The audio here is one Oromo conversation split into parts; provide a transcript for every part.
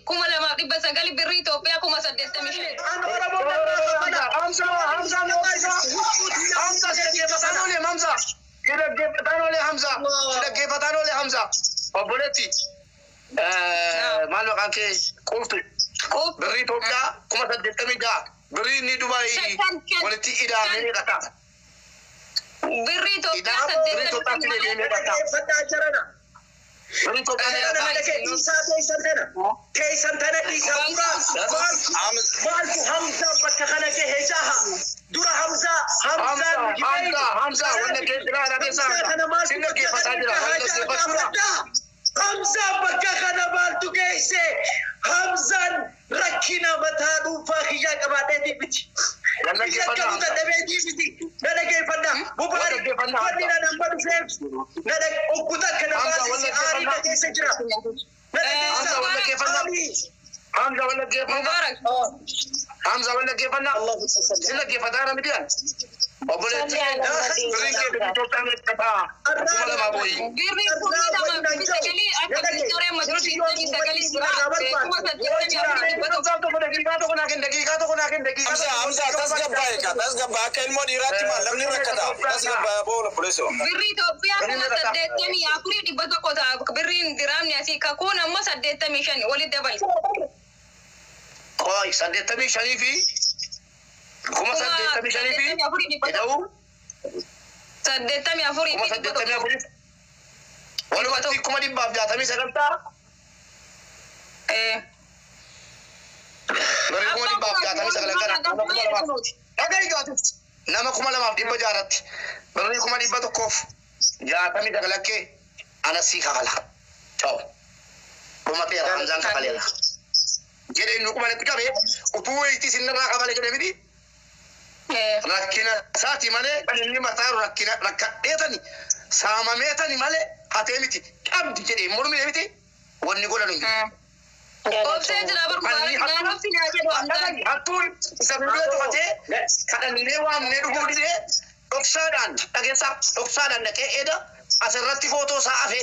kuma lama dibba sagali birri Itoophiyaa kuma 85. Hamza. Obboleetti maal maqaan kee qoftu birrii Itoophiyaa kuma 86 birrii inni Dubaay walitti hidhamee dhaqaa. Birrii Itoophiyaa 86. Hamza bakka kana maaltu geesse Hamzaan rakkina mataa dhuunfaa kiyyaa qabaadheetii miti. Biyya qabu dadhabeetii miti. Na dhageeffadha. Mubaarak wanni na nama dhufeef na ogguta kana baasisi aarii na keessa jira. Na dhageeffadha. Hamza wala geeffannaa. Hamza wala geeffannaa. Sila geeffataa midiyaan. Obboleetti birrii kee birrii Itoophiyaa meeqataa? Kuma lama boyi. Birrii kuma lama birrii sagalii akka Victoria Majority sagalii jira. Kuma 85. Hamza tasgabbaa akka ilmoo dhiiraatti maal namni rakkata tasgabbaa boola polisoo. Birrii Itoophiyaa kuma 84 dhibba tokko ta'a. Birriin diraamni asii kakuun amma 85 walitti dabali. Koi 85 fi kuma 85 fi jedhamu 84 kuma 84 walumatti kuma 169 bari kuma 169 nama kuma 2,600 bari kuma 169 anasi kakala ciao kuma te Hamzan kakala jadi nu kuma lekku jabe utu iti sinna kakala jadi bidi rakkina saati male inni mataa rakkina rakkadheetani saamameetani male hateemiti qabdi jedhee mormii miti wanni godhanu Obsee jira barbaadu naannoo finaa jedhu amtaan. Hattuun isa biyya tufatee kadhannee waamnee dhuguu didee dhoksaadhaan dhageessaa dhoksaadhaan dhaqee eeda asirratti footoo isaa hafe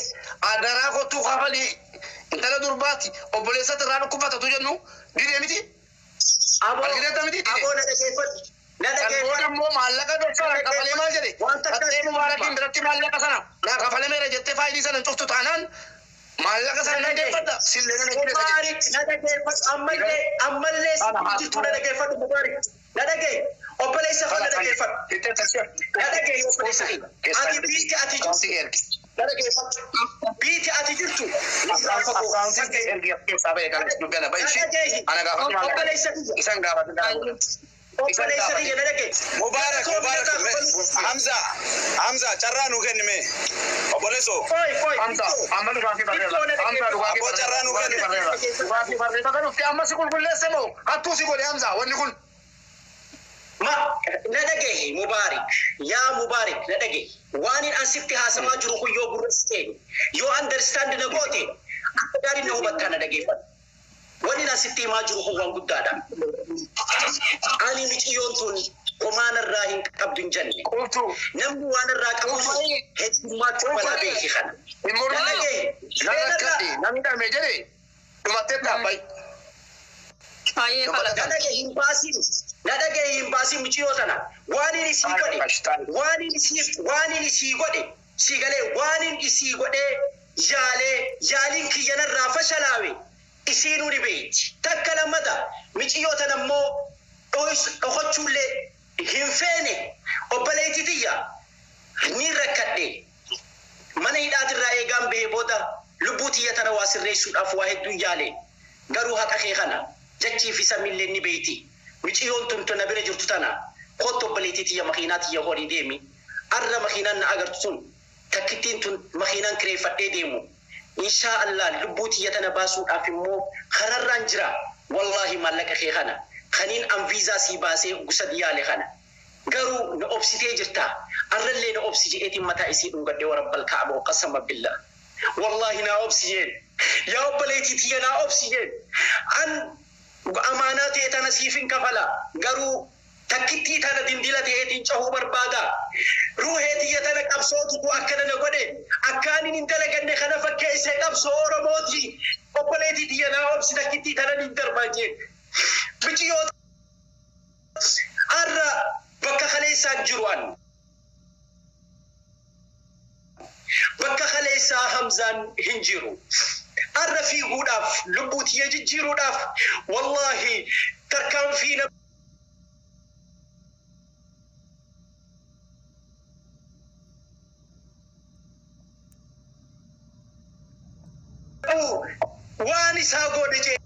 adaraa kottuu kafalii intala durbaatti obboleessatti irraa dhukkufatatu jennu didee miti. Argineetta miti didee. Kan immoo maallaqa dhoksaadhaan kafalee maal jedhe hattee mubaarakiin biratti maallaqa sana naa kafalee meera jettee faayidii sana hin cuftu taanaan maallaqa sana dhageeffadha sillee na dhageeffadha ammallee jitu na dhageeffadhu Mubaarik na dhagee obboleessa fa na dhageeffadhu na dhagee obboleessa ati biiti ati jirtu na dhageeffadhu biiti ati jirtu Mubarak Hamza carraa nu kennime obboleesso Hamza amma dhugaatii barreera Hamza dhugaatii carraa nu kennime dhugaatii barreera kan ufti amma si qulqulleesse moo hattuu si godhe Hamza wanni kun ma na dhagee Mubaarik yaa Mubaarik na dhagee waan in asitti haasamaa jiru kun yoo gurrastee yoo understand na goote akka gaarii na hubatta na dhageeffadhu wanni in asitti himaa jiru kun waan guddaadha ani miciyyoon tun komaana irraa hin qabdu hin jenne namni waan irraa qabu heddummaatti wala beeki kana namni dhamee jedhe dhumattee dhaabbai nadage hin baasin miciyyoo tana waan inni sii godhe waan inni sii godhe sii galee waan inni sii godhe yaaliin kiyyanarraa fashalaawe isiinuu ni beeyti takka lammata miciyyoo tana immoo dhokochuullee hin feene obboleetti tiyya ni rakkadhe mana hidhaatirraa eegaan bahee booda lubbuu tiyya tana waa sirreessuudhaaf waa hedduun yaale garuu haqa kee kana jachii fi samillee ni beeyti miciyyoon tun tana bira jirtu tana kottu obboleetti tiyya makiinaa tiyya horii deemi arra makiinaan na agartu sun takkittiin tun makiinaan kireeffadhee deemu insha Allah lubbuu tiyya tana baasuudhaaf immoo kararraan jira wallahi maallaqa kee kana kaniin an viizaa sii baasee gusad yaale kana garuu na obsitee jirta arrallee na obsi jedheetiin mataa isii dhungadhee warabbal kaaba qasama billah wallahi na obsi jeen yaa obboleetti tiyya na obsi jeen an amaanaa ta'e tana siifin kafala garuu takkittii tana dindila ta'eetiin cahuu barbaada ruuhee tiyya tana qabsootu akkana na godhe akkaanin hin dalaganne kana fakkeessee qabsoo Oromooti gabaabsi takkitti tananii darbaa jee michiyoota arra bakka kaleessaan jiruan bakka kaleessaa Hamzaan hin jiru arra fiiguudhaaf lubbuutii jijjiiruudhaaf wallahi tarkaanfii waan isaa godhe jee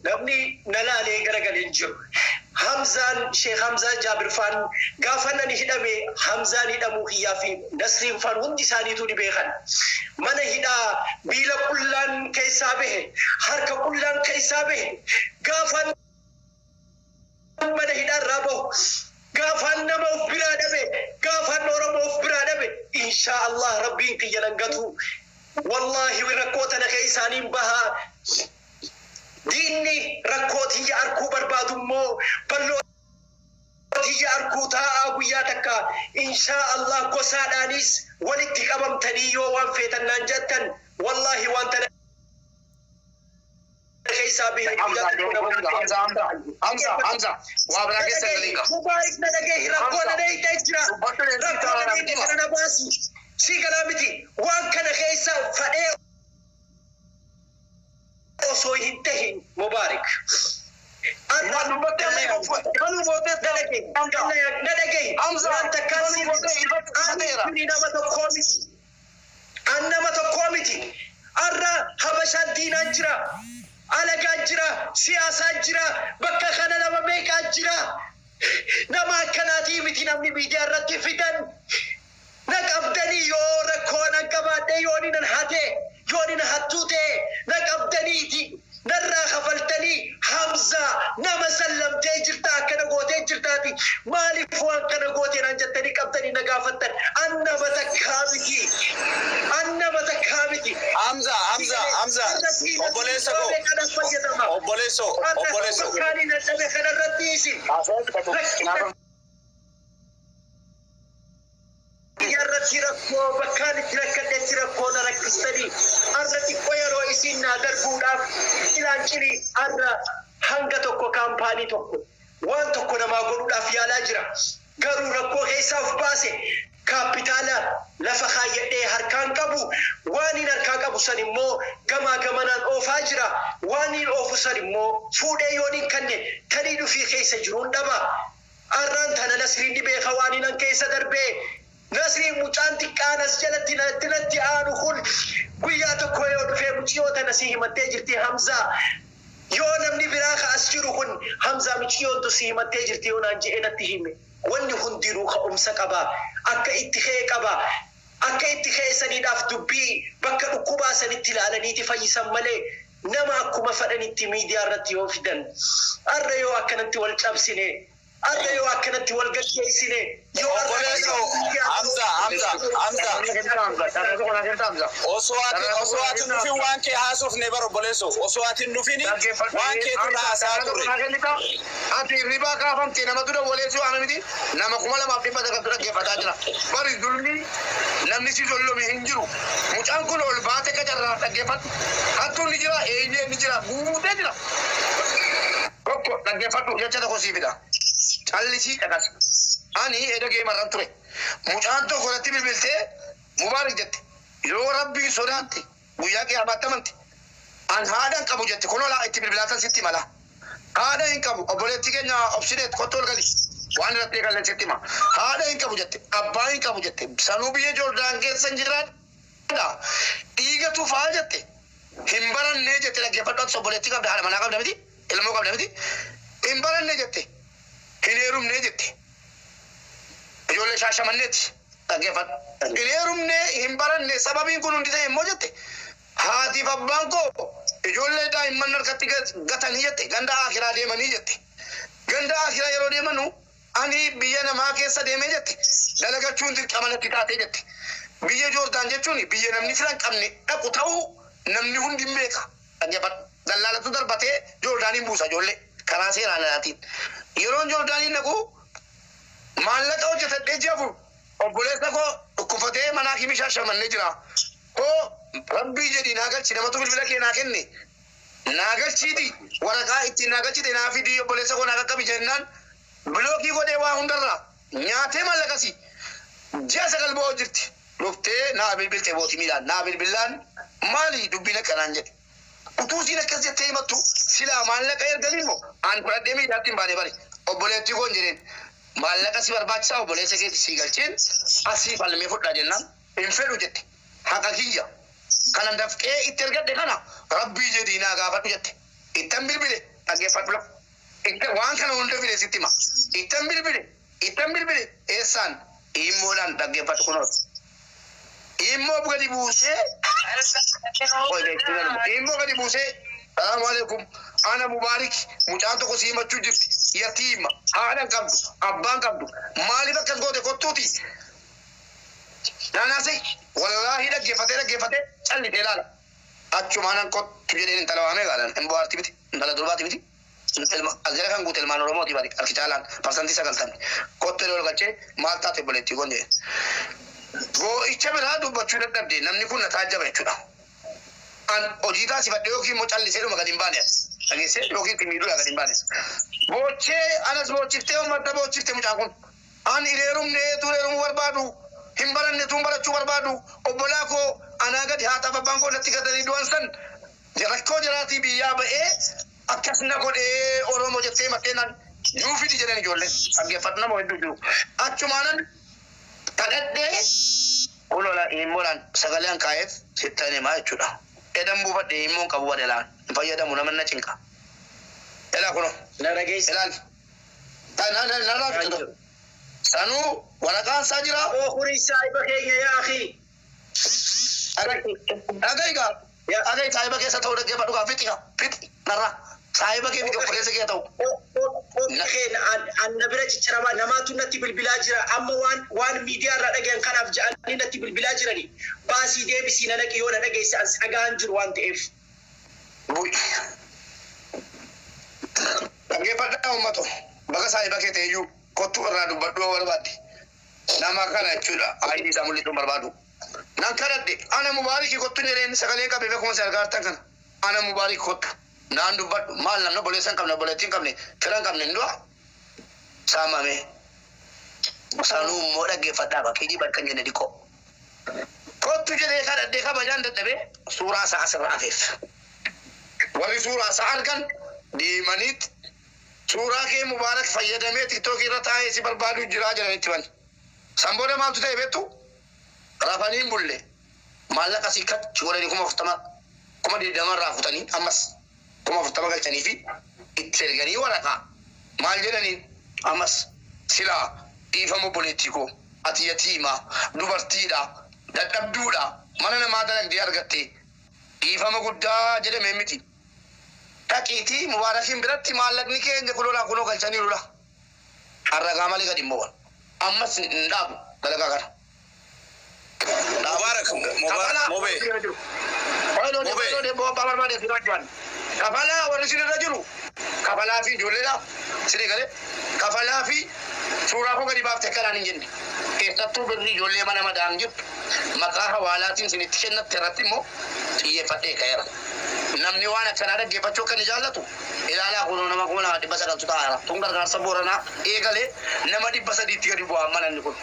namni nalaalee garagaleen jiru Hamzaan Sheikh Hamza Jabir Fan gaafanani hidhame Hamzaan hidhamuu kiyyaa fi Nasriin Fan hundi isaaniitu ni beekan mana hidhaa biila qullaan keessaa bahe harka qullaan keessaa bahe gaafan mana hidhaa irraa bahu gaafan nama of biraa dhabe gaafan Oromoo of biraa dhabe insha Allah rabbiin kiyya langatu wallahi rakkoota na keessaaniin bahaa diinni rakkootii arkuu barbaadummoo bal'ootii arkuu taa'aa guyyaa takka insha Allah gosaadhaanis walitti qabamtanii yoo waan feetannaan jettan wallahi waan tana keessaa bihe Hamza waa biraa keessa galiinga mubaarik na dhagee rakkoo na dheeytee jira rakkoo na dheeytee kana na baasi si galaa miti waan kana keessa fadhee osoo hin tahin mubaarik annama tokkoo miti arra habashaan diinaan jira alagaan jira siyaasaan jira bakka kana nama meeqaan jira nama akkanaatii miti namni miidiyaa irratti fidan na qabdanii yoo rakkoo nan qabaadhe yoo ni nan hate yoo ni na hattuute na qabdaniiti narraa kafaltanii Hamza nama sallamtee jirta akkana gootee jirtaati maaliif waan kana gootee naan jettanii qabdanii na gaafattan annama takkaa miti Hamza obboleessa koo obboleesso bakkaanii na dhabe kanarratti isin yarratti rakkoo bakkaan itti rakkadheetti rakkoo na rakkistanii arra xiqqoo yeroo isin naa darbuudhaaf ilaancini arra hanga tokko kaampaanii tokko waan tokko namaa godhuudhaaf yaalaa jira garuu rakkoo keessaaf baase kaapitaala lafa kaayyadhee harkaan qabu waan hin harkaa qabu san immoo gamaa gamanaan oofaa jira waan hin oofu san immoo fuudhee yoo hin kanne tanii dhufii keessa jiruun dhaba arraan tana Nasriin ni beeka waan hin keessa darbee Nasriin mucaan xiqqaanas jalatti natti aanu kun guyyaa tokko yoo dhufee muciyoota nasii himattee jirti Hamza yoo namni biraa ka as jiru kun Hamza muciyoontu si himattee jirti yoo naan je'ee natti hime wanni hundinuu ka'umsa qaba akka itti ka'e qaba akka itti ka'e saniidhaaf dubbii bakka dhukkubaa sanitti ilaalaniiti fayyisan malee nama akkuma fadhanitti miidiyaa irratti yoo fidan arra yoo akkanatti wal cabsine arra yoo akkanatti wal gaggeessine yoo Hamza osoo ati nufi waan kee haasofne bara obboleesso osoo ati nufini waan kee tun haasaa turre ati ribaa kaafamte nama dura waleessu ana miti nama 2,200 dhaggeeffataa jira bari zulmi namni si zollomi hin jiru mucaan kun ol baate qacarraa dhaggeeffatu hattuun ni jira eenyeen ni jira guutee jira tokko dhaggeeffadhu jecha tokko siifidha callisii dhaqas ani edagee marran ture mucaan tokko irratti bilbiltee mubaarak jette yoo rabbiin sodaatte guyyaa qiyaamaatti amanti an haadhan qabu jette kun olaa itti bilbilaatan sitti mala haadha hin qabu obboleetti keenya obsideet kottool gali waan irratti eegalan sitti hima haadha hin qabu jette abbaa hin qabu jette sanuu biyya Joordaan keessa hin jiraadha dhiigatu faa jette hin barannee jette dhaggeeffadhu obboleetti qabda haadha manaa qabda miti ilmoo qabda miti hin barannee jette hin heerumnee jette ijoollee shaashamanneeti dhaggeeffadhu hin heerumnee hin barannee sababiin kun hundi ta'e immoo jette haatiif abbaan koo ijoollee daa'imman harkatti gatanii jette ganda akiraa deemanii jette ganda akiraa yeroo deemanu ani biyya namaa keessa deemee jette dalagachuun dirqamanatti taatee jette biyya Joordaan jechuun biyya namni filan qabne dhaqu ta'uu namni hundi hin beeka dhaggeeffadhu dallaalatu darbatee Joordaaniin buusa ijoollee karaa seeraan alaatiin yeroon Joordaaniin dhaqu maallaqa hojjetadhee ji'a afur obboleessa koo dhukkufatee manaa kimi shaashamannee jira rabbii jedhi naagalchi namatu bilbila kee naa kenne naagalchiiti waraqaa ittiin naagalchite naa fidi obboleessa koo naa qaqqabi jennaan bilookii godhee waa hundarraa nyaatee mallaqasi ji'a 9 ba'oo jirti dhuftee naa bilbilte bootimiidhaan naa bilbilaan maali dubbiin akkanaan jedhe utuu siin akkas jettee himattu silaa maallaqa erganii immoo aan fudhadhee miidhaatti hin baane bari obboleettii koon jedheen maallaqa si barbaachisaa obboleessa keetti sii galcheen asii falmee fudhaa jennaan hin fedhu jette haqa kiyya kanan dafqee itti ergadhe kana rabbii jedhii naa gaafadhu jette ittan bilbile dhaggeeffadhu lafa waan kana hunda fide sitti hima ittan bilbile eessaan immoodhaan dhaggeeffadhu kunooti immoo gadi buusee immoo gadi buusee salaamu alaikum ana mubaarik mucaan tokko sii himachuu jirti yatiima haadhan qabdu abbaan qabdu maaliif akkas goote kottuuti naanaasi wallaahi dhaggeeffatee callitee laala achumaanan kottu jedheen intala waamee gaalan hin bohaarti miti intala durbaati miti asjala kan guute ilmaan oromooti bari harki caalaan parsantii 90 kottu ol galchee maal taate obboleettii kun jedhe boo'icha biraa dubbachuu dadhabde namni kun na taajjaba jechuudha an hojii taasifadhe yookiin immoo callisee dhuma gadi hin baane dhageessee yookiin itti miidhuudha gadi hin baane boochee anas boochiftee ummata boochifte mucaan kun an ireerumuu barbaadu hin baranne tuun barachuu barbaadu obbolaa koo anaa gadi haa tafa abbaan koo natti gatanii du'an san rakkoo jiraatii biyyaa ba'ee akkas na godhee oromoo jettee matteenaan juufiti jedhan ijoolleen dhaggeeffatu nama hedduu jiru achumaanan kadhadhee kulola immoodhaan sagaleen kaa'eef sittan himaa jechuudha edan buufadhe immoon qabu wadelaan hin fayyadamu nama na cinqa elaa kuno Na dhageessa. elaan narraa fixu sanuu waraqaan isaa jira Horii saahiba keenya yaa akhi. dhagaygaa dhagay saahiba keessa ta'uu dhaggeeffadhu gaa fixi narraa saahiba kee fixi obboleessa kee ta'u Anna bira ciccirama namaatu natti bilbilaa jira amma waan miidiyaa irraa dhagayan kanaaf ja'anii natti bilbilaa jirani baasii deebisii na dhaqi yoo na dhageessa as dhagaan jiru waan ta'eef. dhaggeeffadhaa uummato baga saahiba kee ta'eyyuu kottu irraa dubbadhu barbaadde nama kana jechuudha aayidii isaa mul'isuun barbaadu nan kadhadhe ana mubaariki kottu jedheen sagalee qabee beekuma si argaartan kana ana mubaariki kottu naan dubbadhu maal namni obboleessa hin qabne obboleettii hin qabne fira hin qabne hin du'a saamame sanuu immoo dhaggeeffadhaa bakkee bakka hin jenne dhiqoo kottu jedhee kadhadhee kabajaan dadhabee suuraa isaa asirraa hafeef warri suuraa isaa argan deemaniit suuraa kee mubaarak fayyadamee tiktookii irra taa'ee si barbaadu jiraa jedhanitti bani san booda maaltu ta'e beektu rafanii hin bulle maallaqa si kachi godhanii 40 irraa futanii ammas 40 galchanii fi itti erganii waraqaa maal jedhaniin ammas silaa dhiifama obboleettii koo ati yatiimaa dubartiidha dadhabduudha mana namaa dalagdee argatte dhiifama guddaa jedhame miti dhaqiitii mubaarakiin biratti maallaqni keenya kulolaa kunoo galchanii lula harragaa malee gadi immoo ammas hin dhaabu dalagaa kana. Mubarak, kafalaa warri sinirra jiru kafalaa fi ijoolleedha siree galee kafalaa fi suuraa koo gadi baaftee kanaan hin jenne keessattuu birri ijoollee mana madaan jirtu maqaa hawaalaatiin sinitti kennatte irratti immoo xiyyeeffadhee ka'eera namni waan akkanaa dhaggeeffachuu akka ni jaallatu ilaalaa kunoo nama kuma 900 ta'aara tun gargaarsa booranaa eegalee nama 300 gadi bu'aa mananni kun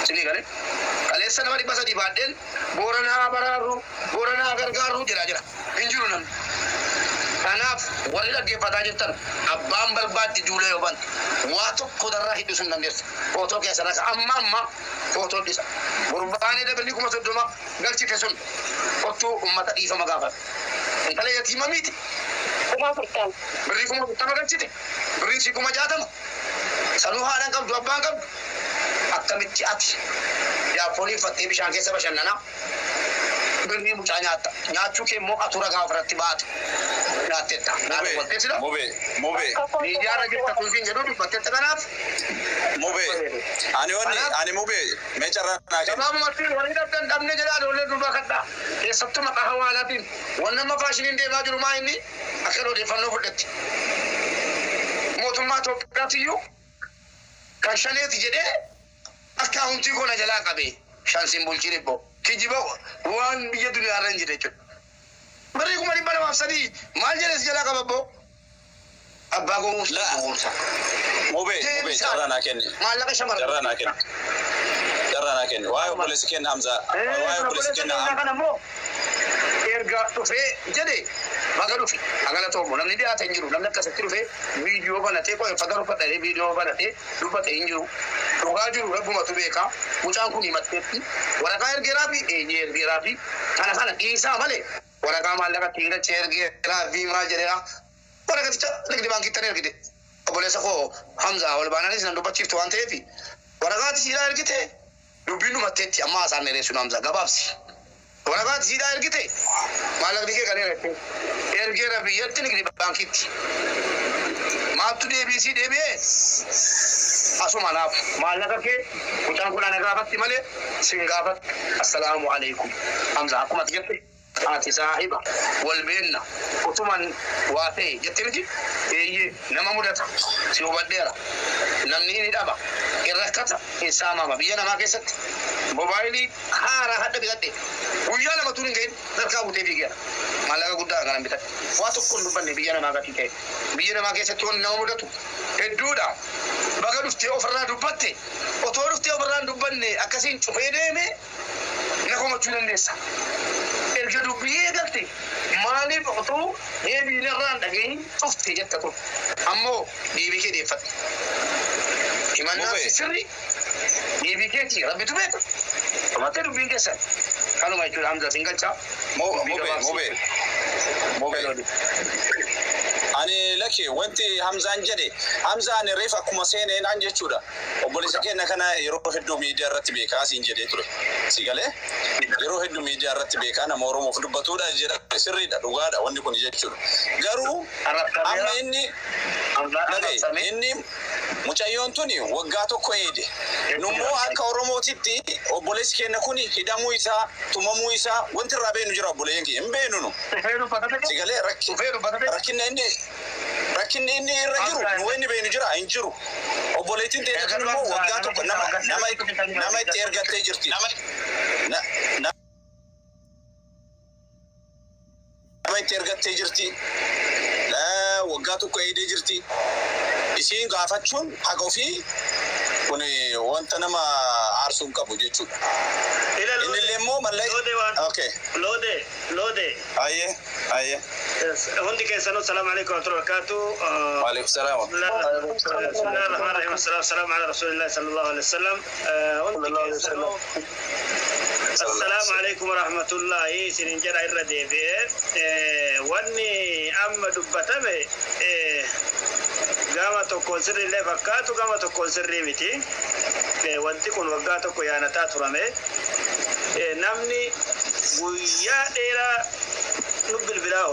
siree galee kaleessa nama 300 baadheen booranaa baraarru booranaa gargaarru jira hin jiru namni kanaaf warri dhaggeeffataa jirtan abbaan barbaaddi duulee yoo bantu waa tokko darraa hidhuu hin dandeessu footoo keessa raka amma footoo dhisa gurbaanii dabalii 30 galchite sun kottuu ummata dhiifama gaafata intala yatiima miti birrii 40 galchite birrii 60 sanuu haadhan qabdu abbaan qabdu akkamitti ati yaafoliin fattee bishaan keessa bashannanaa birrii mucaa nyaatta nyaachuu kee immoo atura gaafa irratti baate nyaattetta naaf waltee sida miidiyaarra jirta tulfiin jedhu dubbattetta kanaaf ani mube meecarraa naa kenna gabaabumatti warri dhabne jedhaa ijoollee durbaa kadhaa keessattuu maqaa hawaalaatiin waan nama faashiniin deemaa jiru maa inni akka odeeffannoo fudhatti mootummaa Itoophiyaatiyyuu kan shaneeti jedhee akkaawuntii kona jalaa qabee shansiin bulchii dhibbo kijiba waan biyya duniyaa irra hin jirre jechuudha. Barri kuma dhibba lamaaf sadii maal jedhes jalaa qababbo abbaa gowwumsa. Mube carraa naa kenni. Maallaqa shamarran. Carraa naa kenni. Waa'ee obboleessi kenna Hamzaa. Waa'ee obboleessi kenna Hamzaa. Erga dhufee jedhe baga dhufe agala toomo namni dhiyaate hin jiru namni akkasitti dhufee viidiyoo banatee qo'effata rufadhee viidiyoo banatee dubbate hin jiru dhugaa jiru rabbumatu beeka mucaan kun himatteetti waraqaa ergeeraa fi eenyee ergeeraa fi kana dhiisaa malee waraqaa maallaqa tiiracha ergeeraa fi maal jedheera waraqaticha nigdi baankiittan ergite obboleessa koo Hamzaa ol baanaanis nan dubbachiiftu waan ta'eef waraqaati siidaa ergite dubbiin dhumatteetti amma haasaan dheeressuun Hamzaa gabaabsi. waraqaati siidaa ergite maallaqni kee kan ergeera biyyatti nigdi baankiitti maattu deebisii deebi'ee asuma naaf maallaqa kee mucaan kun ana gaafatti malee sin gaafatti assalaamu alaikum Hamzaa akkuma ati jette ati saahiba wal beenna utuman waa ta'e jette miti eeyyee nama mudata si hubadheera namni ni dhaba irrakkata isaa mama biyya namaa keessatti mobaayilii haaraa hadda bitadhe guyyaa lama tuun hin ga'in darkaa butee fiigeera maallaqa guddaa kanan bitadhe waa tokko hin dubbanne biyya namaa gatii ta'e biyya namaa keessatti wanni nama mudatu hedduudha baga dhuftee ofirraa dubbatte otoo dhuftee ofirraa hin dubbanne akkasiin cufee deeme na komachuu dandeessa erga dubbii eegalte maaliif otoo deebiin irraan dhageenyi dhufte jetta kun ammoo deebii kee deeffate himannaa sirri deebii keetii rabbitu beeka amattee dubbiin keessan kanuma jechuudha Hamzaa siin galchaa Mube ani laki wanti Hamzaan jedhe Hamzaan reef akkuma seeneen an jechuudha obboleessa kenna kana yeroo hedduu miidiyaa irratti beekaa siin jedhee ture si galee yeroo hedduu miidiyaa irratti beekaa nama Oromoof dubbatuudha jedha sirriidha dhugaadha wanni kun jechuudha garuu amma inni mucayyoon tuni waggaa tokko eede nummoo akka Oromootitti obboleessi kenna kun hidhamuu isaa tumamuu isaa wanti irraa beenu jira obboleen kee hin beenu nu si galee rakkinni inni irra jiru wanni beenu jira hin jiru obboleettiin teenya kun immoo waggaa tokko nama itti ergattee jirti nama itti ergattee jirti waggaa tokko eedee jirti isiin gaafachuun haqa ofii kun wanta nama aarsuun qabu jechuudha. Innillee immoo okay. Lode. Ayye. Hundi keessanuu salaamu alaikum wa rahmatullahi wa barakatuh. Wa alaikum salaam. Bismillahir rahmanir rahim. Assalamu ala rasulillahi sallallahu alaihi wasallam. Hundi keessanuu assalamu alaikum wa rahmatullahi sinin jara irra deebi'ee wanni amma dubbatame gama tokkoon sirriillee fakkaatu gama tokkoon sirrii miti wanti kun waggaa tokko yaanataa turame namni guyyaa dheeraa nu bilbilaa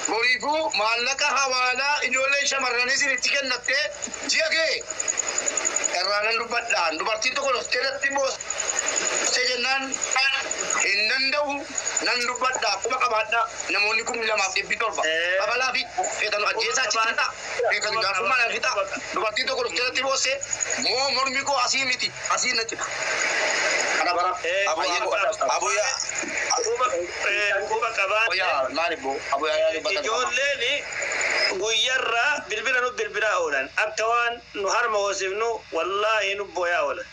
boriifuu maallaqa hawaalaa ijoollee shamarranii isinitti kennattee ji'a kee irraanan dubbadhaan dubartiin tokko dhufteeratti boosee jennaan hin danda'u nan dubbadhaa akkuma qabaadhaa namoonni 2,700 babalaa fi feetan ajjeesaa citaa feetan gaafummaan fixa dubartiin tokko dhufteeratti boosee moo mormi koo asii miti asii na cita kana bara Kuba qabaate ijoolleen guyyarraa bilbila nu bilbilaa oolan akka waan nu harma hoosifnu wallaahi nu boyaa oolan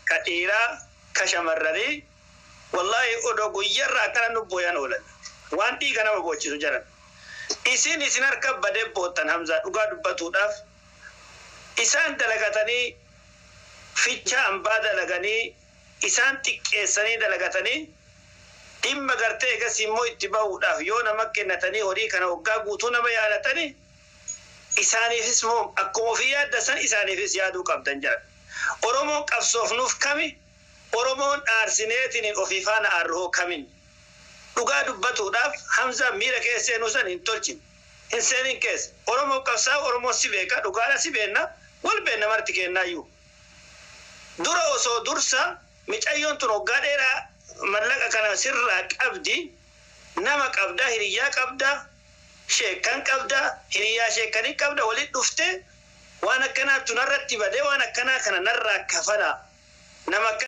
ka dhiiraa ka shamarranii wallaahi odoo guyyarraa akkana nu boyaan oolan waan dhiiga nama gochisu jiran isin harka badee boottan Hamzaa dhugaa dubbatuudhaaf isaan dalagatanii ficha ambaa dalaganii isaan xiqqeessanii dalagatanii dhimma gartee egas immoo itti ba'uudhaaf yoo nama kennatanii horii kana waggaa guutuu nama yaadatanii isaaniifis moo akkuma ofii yaaddasan isaaniifis yaaduu qabdan jedhan Oromoon qabsoofnuuf kami Oromoon aarsineetiin ofii faana aarroo kamin dhugaa dubbatuudhaaf Hamzaa miira keesseenuu san hin tolchin hin seenin keessa Oromoon qabsaa Oromoon si beeka dhugaadha si beenna wal beenna marti kennaayyuu dura osoo dursa micayyoon tun waggaa dheeraa mallaqa kana sirraa qabdi nama qabda hiriyaa qabda sheekan qabda hiriyaa sheekanii qabda walitti dhufte waan akkanaa tunarratti badee waan akkanaa kana narraa kafana nama